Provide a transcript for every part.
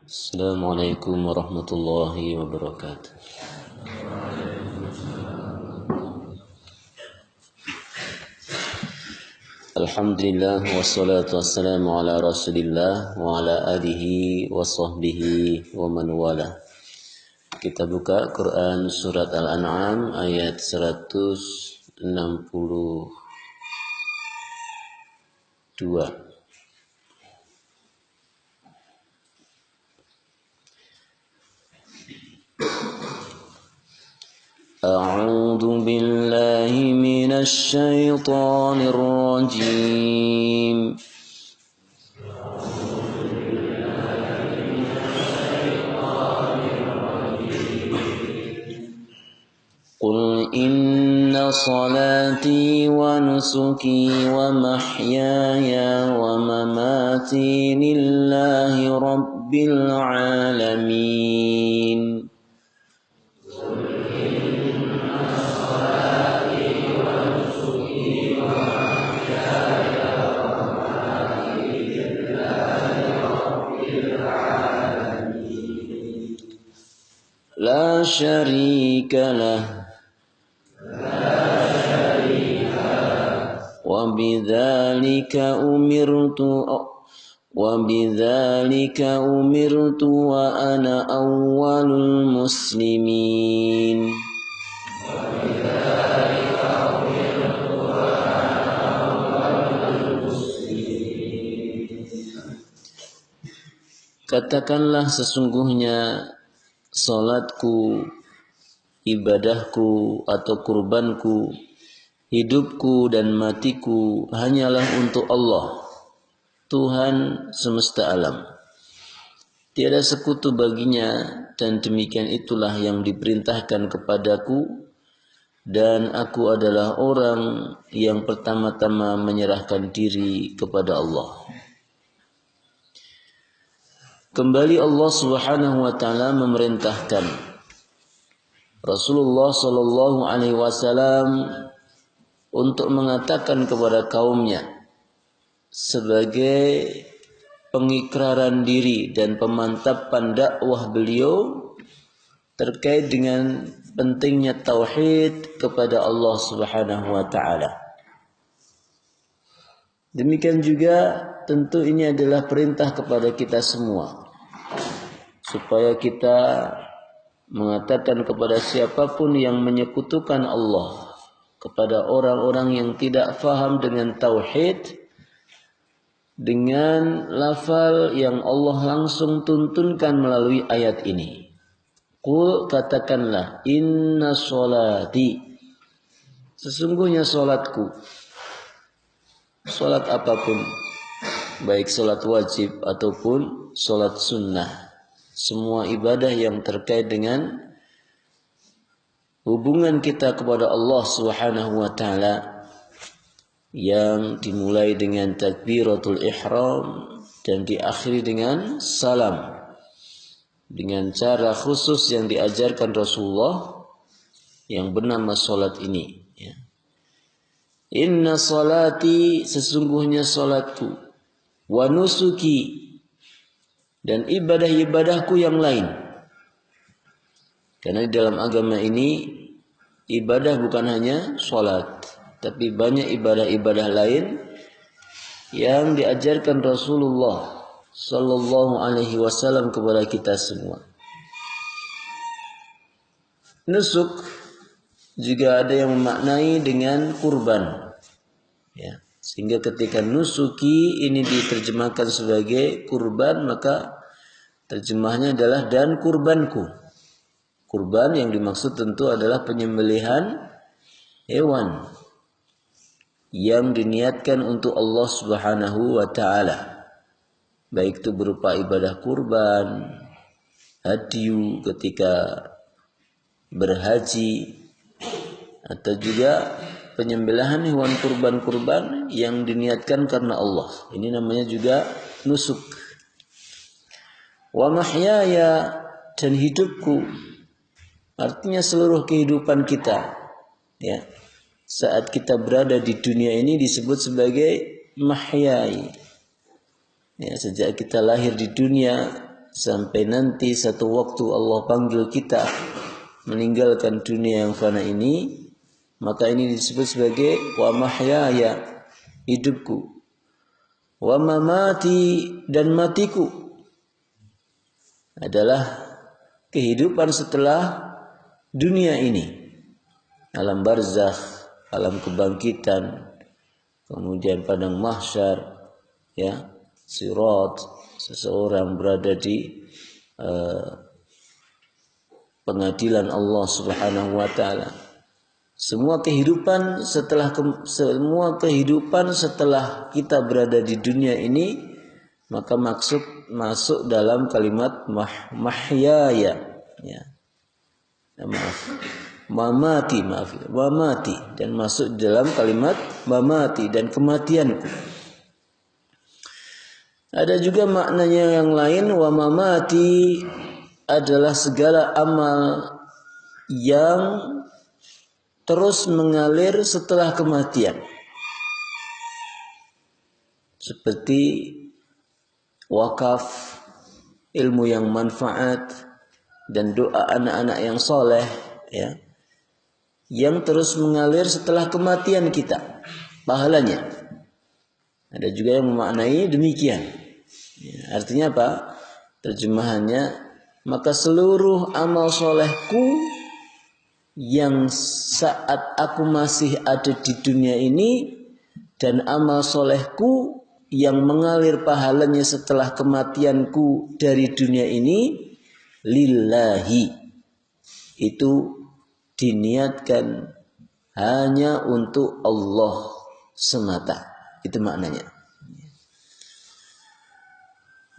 Assalamualaikum warahmatullahi wabarakatuh. Alhamdulillah wassalatu wassalamu ala rasulillah wa ala alihi wa sahbihi wa man wala. Kita buka Quran surat Al-An'am ayat 162. أعوذ بالله من الشيطان الرجيم قل إن صلاتي ونسكي ومحياي ومماتي لله رب العالمين لا شريك له وبذلك أمرت وأنا أول المسلمين. Katakanlah sesungguhnya salatku, ibadahku atau kurbanku, hidupku dan matiku hanyalah untuk Allah, Tuhan semesta alam. Tiada sekutu baginya, dan demikian itulah yang diperintahkan kepadaku, dan aku adalah orang yang pertama-tama menyerahkan diri kepada Allah. Kembali Allah Subhanahu wa taala memerintahkan Rasulullah sallallahu alaihi wasallam untuk mengatakan kepada kaumnya sebagai pengikraran diri dan pemantapan dakwah beliau terkait dengan pentingnya tauhid kepada Allah Subhanahu wa taala. Demikian juga tentu ini adalah perintah kepada kita semua, supaya kita mengatakan kepada siapapun yang menyekutukan Allah, kepada orang-orang yang tidak faham dengan tauhid, dengan lafal yang Allah langsung tuntunkan melalui ayat ini. Qul, katakanlah, inna sholati, sesungguhnya solatku, solat apapun, baik solat wajib ataupun solat sunnah, semua ibadah yang terkait dengan hubungan kita kepada Allah Subhanahu wa taala, yang dimulai dengan takbiratul ihram dan diakhiri dengan salam, dengan cara khusus yang diajarkan Rasulullah yang bernama salat ini. Inna salati, sesungguhnya salatku, wa nusuki, dan ibadah-ibadahku yang lain. Karena di dalam agama ini ibadah bukan hanya salat, tapi banyak ibadah-ibadah lain yang diajarkan Rasulullah sallallahu alaihi wasallam kepada kita semua. Nusuk juga ada yang memaknai dengan kurban, ya. Sehingga ketika nusuki ini diterjemahkan sebagai kurban, maka terjemahnya adalah dan kurbanku. Kurban yang dimaksud tentu adalah penyembelihan hewan yang diniatkan untuk Allah Subhanahu wa taala, baik itu berupa ibadah kurban, hadiyu ketika berhaji, atau juga penyembelihan hewan kurban-kurban yang diniatkan karena Allah. Ini namanya juga nusuk. Wa mahyaya, dan hidupku, artinya seluruh kehidupan kita, ya. Saat kita berada di dunia ini disebut sebagai mahyai. Ya, sejak kita lahir di dunia sampai nanti satu waktu Allah panggil kita meninggalkan dunia yang fana ini, maka ini disebut sebagai wa mahyaya, hidupku, wa mamati, dan matiku adalah kehidupan setelah dunia ini, alam barzakh, alam kebangkitan, kemudian padang mahsyar, ya, sirat, seseorang berada di pengadilan Allah Subhanahu wa taala. Semua kehidupan setelah kita berada di dunia ini, maka masuk dalam kalimat mahyaya, ya. Mamati, dan masuk dalam kalimat mamati, dan kematianku. Ada juga maknanya yang lain, wa mamati adalah segala amal yang terus mengalir setelah kematian, seperti wakaf, ilmu yang manfaat, dan doa anak-anak yang soleh, ya, yang terus mengalir setelah kematian kita, pahalanya. Ada juga yang memaknai demikian, ya, artinya apa? Terjemahannya, maka seluruh amal solehku yang saat aku masih ada di dunia ini, dan amal solehku yang mengalir pahalanya setelah kematianku dari dunia ini, lillahi, itu diniatkan hanya untuk Allah semata. Itu maknanya.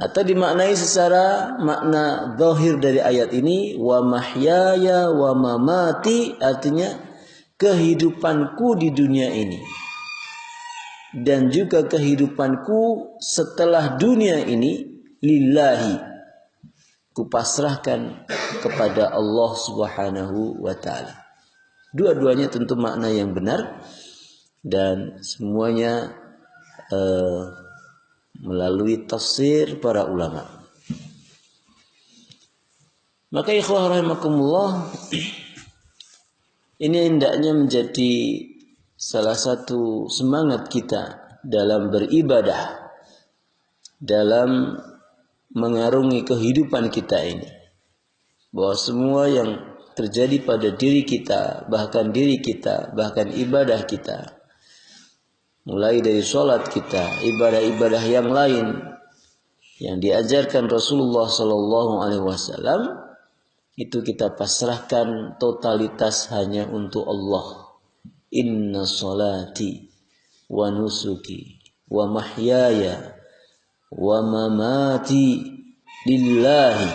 Atau dimaknai secara makna zahir dari ayat ini, wa mahyaya wa mamati, artinya kehidupanku di dunia ini dan juga kehidupanku setelah dunia ini, lillahi, kupasrahkan kepada Allah Subhanahu wa taala. Dua-duanya tentu makna yang benar, dan semuanya melalui tafsir para ulama. Maka ikhwah rahimakumullah, ini hendaknya menjadi salah satu semangat kita dalam beribadah, dalam mengarungi kehidupan kita ini, bahwa semua yang terjadi pada diri kita, bahkan ibadah kita, mulai dari sholat kita, ibadah-ibadah yang lain yang diajarkan Rasulullah SAW, itu kita pasrahkan totalitas hanya untuk Allah. Inna sholati wa nusuki wa mahyaya wa mamati lillahi.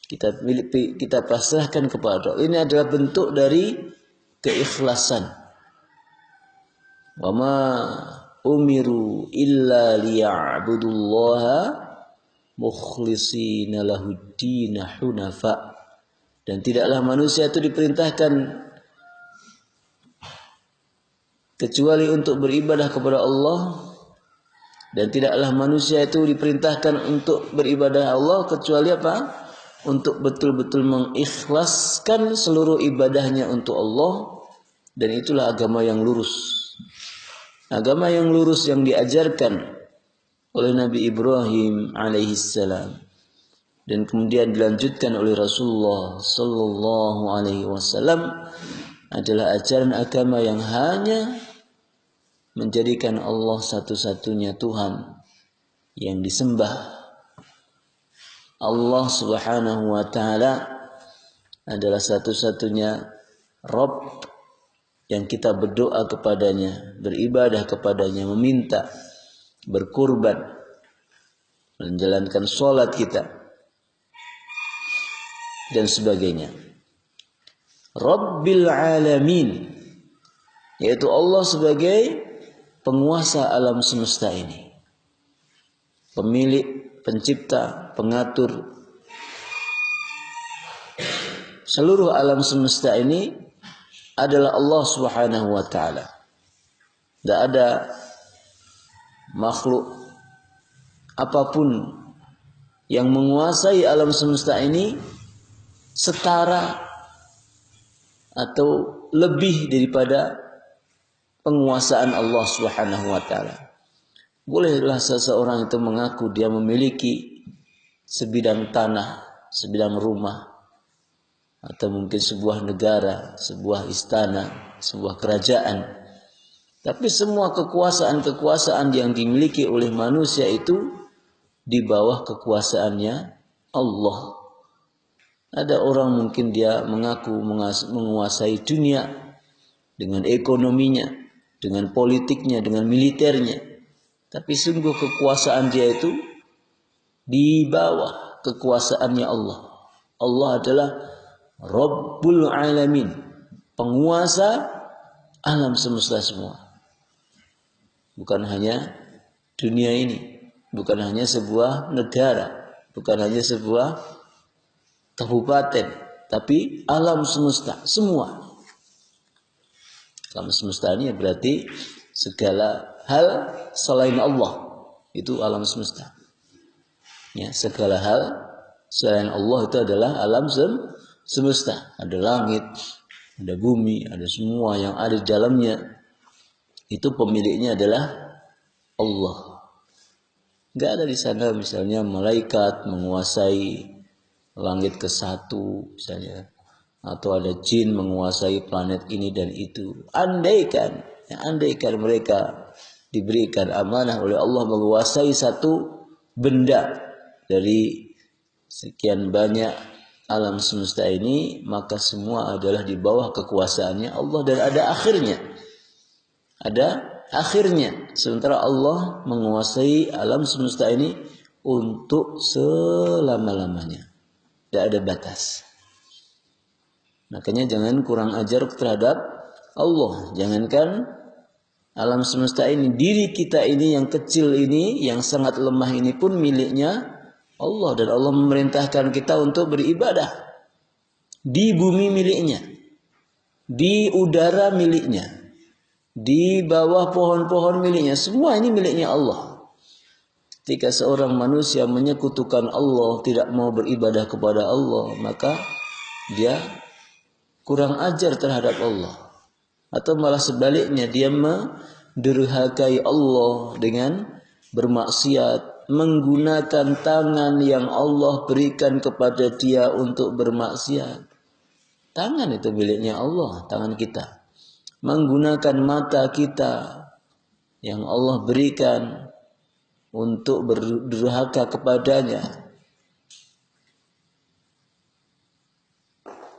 Kita pasrahkan kepada Allah. Ini adalah bentuk dari keikhlasan. Wa ma umiru illa liya'budullaha mukhlishina lahuddin hunafa. Dan tidaklah manusia itu diperintahkan kecuali untuk beribadah kepada Allah, dan tidaklah manusia itu diperintahkan untuk beribadah Allah kecuali apa? Untuk betul-betul mengikhlaskan seluruh ibadahnya untuk Allah. Dan itulah agama yang lurus. Agama yang lurus yang diajarkan oleh Nabi Ibrahim alaihissalam, dan kemudian dilanjutkan oleh Rasulullah sallallahu alaihi wasallam, adalah ajaran agama yang hanya menjadikan Allah satu-satunya Tuhan yang disembah. Allah Subhanahu wa taala adalah satu-satunya Rabb yang kita berdoa kepadanya, beribadah kepadanya, meminta, berkurban, menjalankan sholat kita, dan sebagainya. Rabbil alamin, yaitu Allah sebagai penguasa alam semesta ini, pemilik, pencipta, pengatur seluruh alam semesta ini adalah Allah Subhanahu wa taala. Tidak ada makhluk apapun yang menguasai alam semesta ini setara atau lebih daripada penguasaan Allah Subhanahu wa taala. Bolehlah seseorang itu mengaku dia memiliki sebidang tanah, sebidang rumah, atau mungkin sebuah negara, sebuah istana, sebuah kerajaan. Tapi semua kekuasaan-kekuasaan yang dimiliki oleh manusia itu di bawah kekuasaannya Allah. Ada orang mungkin dia mengaku menguasai dunia dengan ekonominya, dengan politiknya, dengan militernya. Tapi sungguh kekuasaan dia itu di bawah kekuasaannya Allah. Allah adalah Rabbul Alamin, penguasa alam semesta semua. Bukan hanya dunia ini, bukan hanya sebuah negara, bukan hanya sebuah kabupaten, tapi alam semesta semua. Alam semesta ini berarti segala hal selain Allah, itu alam semesta. Ya, segala hal selain Allah itu adalah alam semesta. Ada langit, ada bumi, ada semua yang ada di dalamnya. Itu pemiliknya adalah Allah. Enggak ada di sana misalnya malaikat menguasai langit ke-1 misalnya, atau ada jin menguasai planet ini dan itu. Andaikan mereka diberikan amanah oleh Allah menguasai satu benda dari sekian banyak alam semesta ini, maka semua adalah di bawah kekuasaannya Allah dan ada akhirnya. Sementara Allah menguasai alam semesta ini untuk selama-lamanya. Tidak ada batas. Makanya jangan kurang ajar terhadap Allah. Jangankan alam semesta ini, diri kita ini yang kecil ini, yang sangat lemah ini pun miliknya Allah. Dan Allah memerintahkan kita untuk beribadah. Di bumi miliknya, di udara miliknya, di bawah pohon-pohon miliknya. Semua ini miliknya Allah. Ketika seorang manusia menyekutukan Allah, tidak mau beribadah kepada Allah, maka dia kurang ajar terhadap Allah. Atau malah sebaliknya, dia mendurhakai Allah dengan bermaksiat, menggunakan tangan yang Allah berikan kepada dia untuk bermaksiat. Tangan itu miliknya Allah, tangan kita. Menggunakan mata kita yang Allah berikan untuk berdurhaka kepadanya.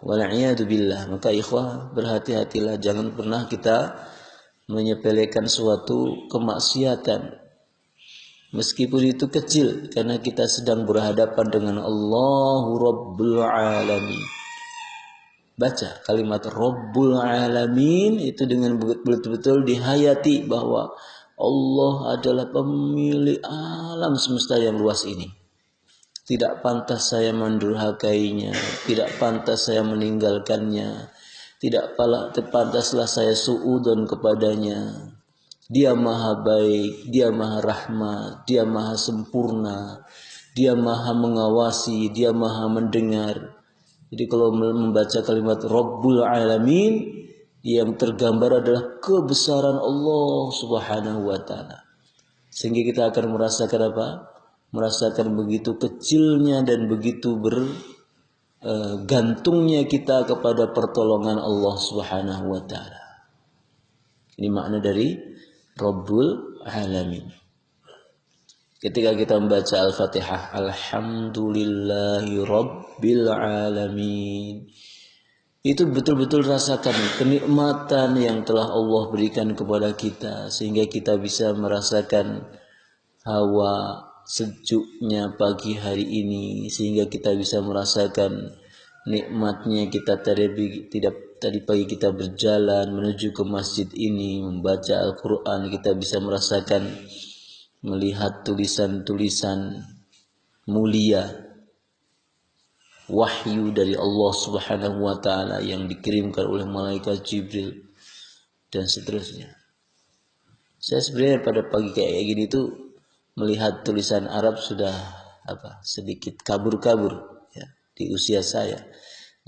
Wal'iyadu billah. Maka ikhwah, berhati-hatilah, jangan pernah kita menyepelekan suatu kemaksiatan meskipun itu kecil, karena kita sedang berhadapan dengan Allahu Rabbul Alamin. Baca kalimat Rabbul Alamin itu dengan betul-betul dihayati bahwa Allah adalah pemilik alam semesta yang luas ini. Tidak pantas saya mendurhakainya, tidak pantas saya meninggalkannya, tidak pantaslah saya suudzon kepadanya. Dia maha baik, dia maha rahmat, dia maha sempurna, dia maha mengawasi, dia maha mendengar. Jadi kalau membaca kalimat Rabbul Alamin, yang tergambar adalah kebesaran Allah Subhanahu wa taala. Sehingga kita akan merasakan apa? Merasakan begitu kecilnya dan begitu bergantungnya kita kepada pertolongan Allah Subhanahu wa taala. Ini makna dari Rabbul Alamin. Ketika kita membaca Al-Fatihah, Alhamdulillahi Rabbil Alamin, itu betul-betul rasakan kenikmatan yang telah Allah berikan kepada kita, sehingga kita bisa merasakan hawa sejuknya pagi hari ini, sehingga kita bisa merasakan nikmatnya kita tadi pagi kita berjalan menuju ke masjid ini membaca Al-Quran. Kita bisa merasakan melihat tulisan-tulisan mulia, wahyu dari Allah Subhanahu wa taala yang dikirimkan oleh malaikat Jibril dan seterusnya. Saya sebenarnya pada pagi kayak gini tuh melihat tulisan Arab sudah sedikit kabur-kabur ya di usia saya.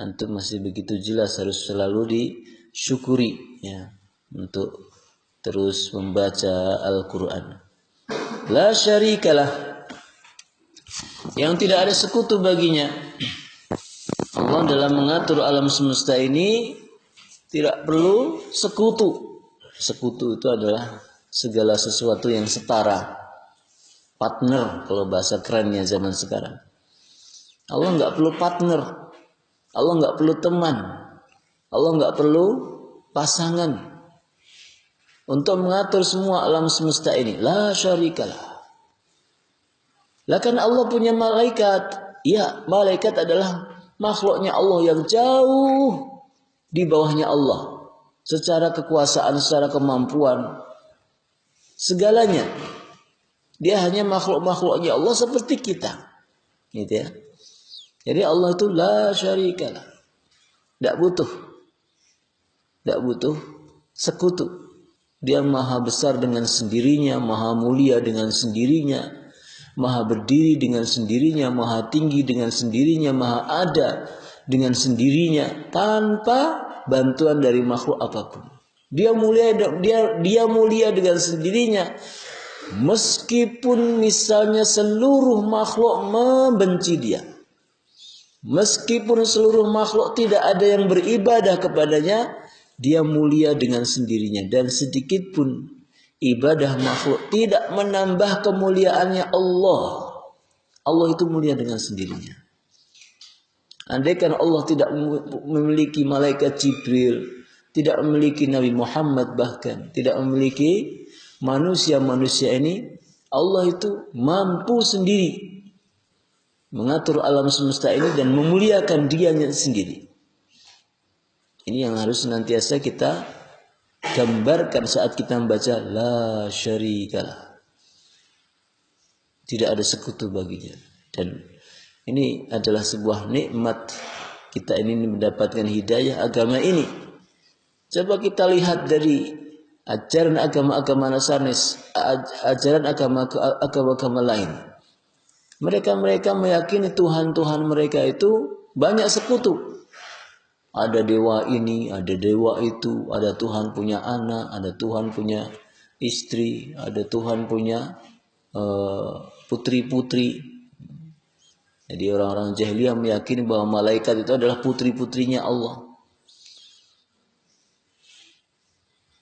Antum masih begitu jelas, harus selalu disyukuri ya untuk terus membaca Al-Quran. La syarikalah, yang tidak ada sekutu baginya. Allah dalam mengatur alam semesta ini tidak perlu sekutu. Sekutu itu adalah segala sesuatu yang setara, partner kalau bahasa kerennya zaman sekarang. Allah nggak perlu partner, Allah nggak perlu teman, Allah nggak perlu pasangan untuk mengatur semua alam semesta ini. La syarikalah. Lah kan Allah punya malaikat. Ya, malaikat adalah makhluknya Allah yang jauh di bawahnya Allah. Secara kekuasaan, secara kemampuan, segalanya. Dia hanya makhluk-makhluknya Allah seperti kita. Gitu ya. Jadi Allah itu la syarikalah. Tidak butuh sekutu. Dia maha besar dengan sendirinya, maha mulia dengan sendirinya, maha berdiri dengan sendirinya, maha tinggi dengan sendirinya, maha ada dengan sendirinya, tanpa bantuan dari makhluk apapun. Dia mulia dengan sendirinya, meskipun misalnya seluruh makhluk membenci dia, meskipun seluruh makhluk tidak ada yang beribadah kepadanya, dia mulia dengan sendirinya. Dan sedikit pun ibadah makhluk tidak menambah kemuliaannya Allah. Allah itu mulia dengan sendirinya. Andaikan Allah tidak memiliki malaikat Jibril, tidak memiliki Nabi Muhammad, bahkan tidak memiliki manusia-manusia ini, Allah itu mampu sendiri mengatur alam semesta ini dan memuliakan Dianya sendiri. Ini yang harus senantiasa kita gambarkan saat kita membaca la syarikalah. Tidak ada sekutu baginya. Dan ini adalah sebuah nikmat kita ini mendapatkan hidayah agama ini. Coba kita lihat dari ajaran agama-agama Nasrani, ajaran agama-agama lain. Mereka meyakini Tuhan-Tuhan mereka itu banyak sekutu. Ada dewa ini, ada dewa itu, ada Tuhan punya anak, ada Tuhan punya istri, ada Tuhan punya putri-putri. Jadi orang-orang jahiliyah meyakini bahwa malaikat itu adalah putri-putrinya Allah.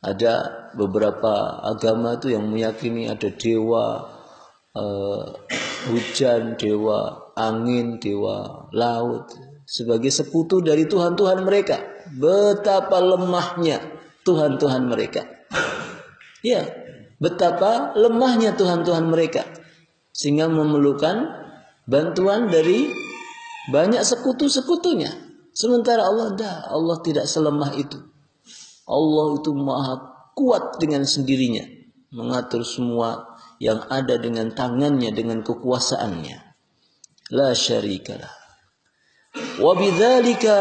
Ada beberapa agama itu yang meyakini ada dewa hujan, dewa angin, dewa laut sebagai sekutu dari Tuhan-Tuhan mereka. Betapa lemahnya Tuhan-Tuhan mereka. Ya, betapa lemahnya Tuhan-Tuhan mereka. Sehingga memerlukan bantuan dari banyak sekutu-sekutunya. Sementara Allah tidak selemah itu. Allah itu maha kuat dengan sendirinya. Mengatur semua yang ada dengan tangannya, dengan kekuasaannya. La syarikalah. Wa bidzalika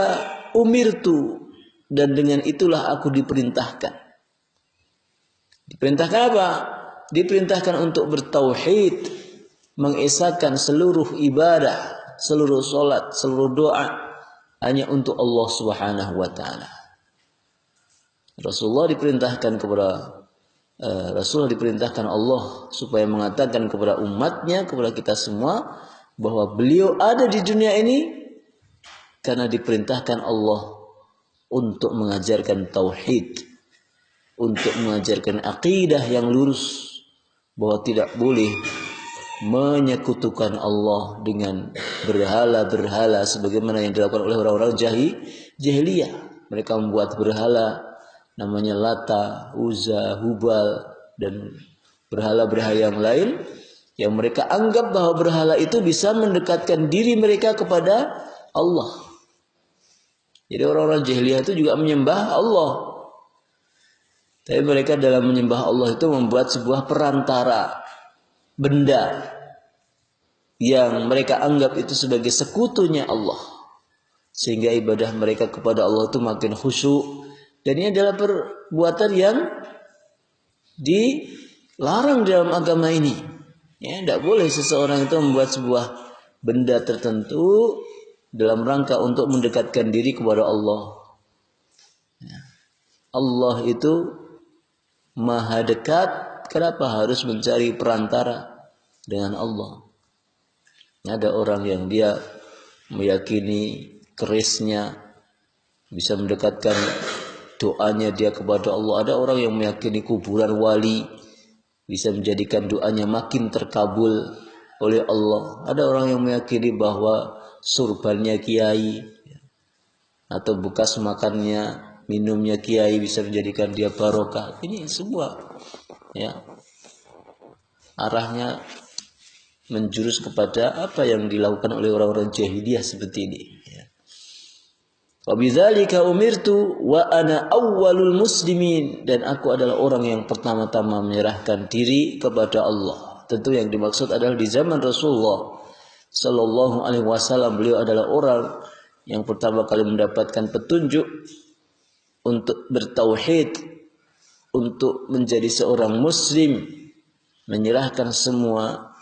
umirtu, dan dengan itulah aku diperintahkan. Diperintahkan apa? Diperintahkan untuk bertauhid, mengesahkan seluruh ibadah, seluruh salat, seluruh doa hanya untuk Allah Subhanahu wa taala. Rasulullah diperintahkan Allah supaya mengatakan kepada umatnya, kepada kita semua, bahwa beliau ada di dunia ini karena diperintahkan Allah untuk mengajarkan tauhid, untuk mengajarkan akidah yang lurus, bahwa tidak boleh menyekutukan Allah dengan berhala-berhala sebagaimana yang dilakukan oleh orang-orang jahiliyah. Mereka membuat berhala namanya Lata, Uzza, Hubal, dan berhala-berhala yang lain yang mereka anggap bahwa berhala itu bisa mendekatkan diri mereka kepada Allah. Jadi orang-orang jahiliyah itu juga menyembah Allah. Tapi mereka dalam menyembah Allah itu membuat sebuah perantara, benda yang mereka anggap itu sebagai sekutunya Allah. Sehingga ibadah mereka kepada Allah itu makin khusyuk. Dan ini adalah perbuatan yang dilarang dalam agama ini. Ya, tidak boleh seseorang itu membuat sebuah benda tertentu dalam rangka untuk mendekatkan diri kepada Allah. Allah itu maha dekat, kenapa harus mencari perantara dengan Allah? Ada orang yang dia meyakini kerisnya bisa mendekatkan doanya dia kepada Allah. Ada orang yang meyakini kuburan wali bisa menjadikan doanya makin terkabul oleh Allah. Ada orang yang meyakini bahwa surbannya kiai atau bekas makannya, minumnya kiai bisa menjadikan dia barokah. Ini semua ya arahnya menjurus kepada apa yang dilakukan oleh orang-orang jahiliyah seperti ini. Wa bidzalika umirtu wa ana awwalul muslimin, dan aku adalah orang yang pertama-tama menyerahkan diri kepada Allah. Tentu yang dimaksud adalah di zaman Rasulullah sallallahu alaihi wasallam, beliau adalah orang yang pertama kali mendapatkan petunjuk untuk bertauhid, untuk menjadi seorang muslim, menyerahkan semua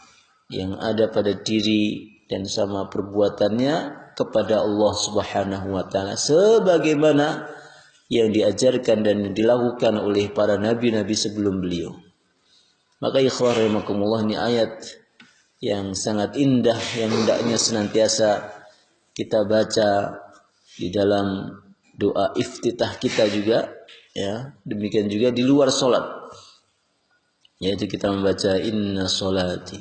yang ada pada diri dan sama perbuatannya kepada Allah Subhanahu wa taala sebagaimana yang diajarkan dan dilakukan oleh para nabi-nabi sebelum beliau. Maka ikhwah rahimakumullah, ini ayat yang sangat indah yang hendaknya senantiasa kita baca di dalam doa iftitah kita juga ya. Demikian juga di luar salat, yaitu kita membaca inna sholati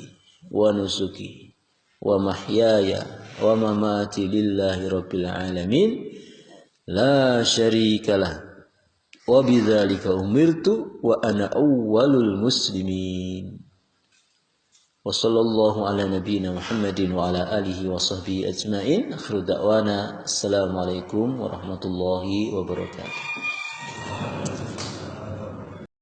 wa nusuki wa mahyaya wa mamati lillahi rabbil alamin la syarikalah wa bidzalika umirtu wa ana awwalul muslimin. Wa sallallahu ala nabiyyina Muhammadin wa ala alihi wa sahbihi ajmain. Akhiru da'wana assalamualaikum warahmatullahi wabarakatuh.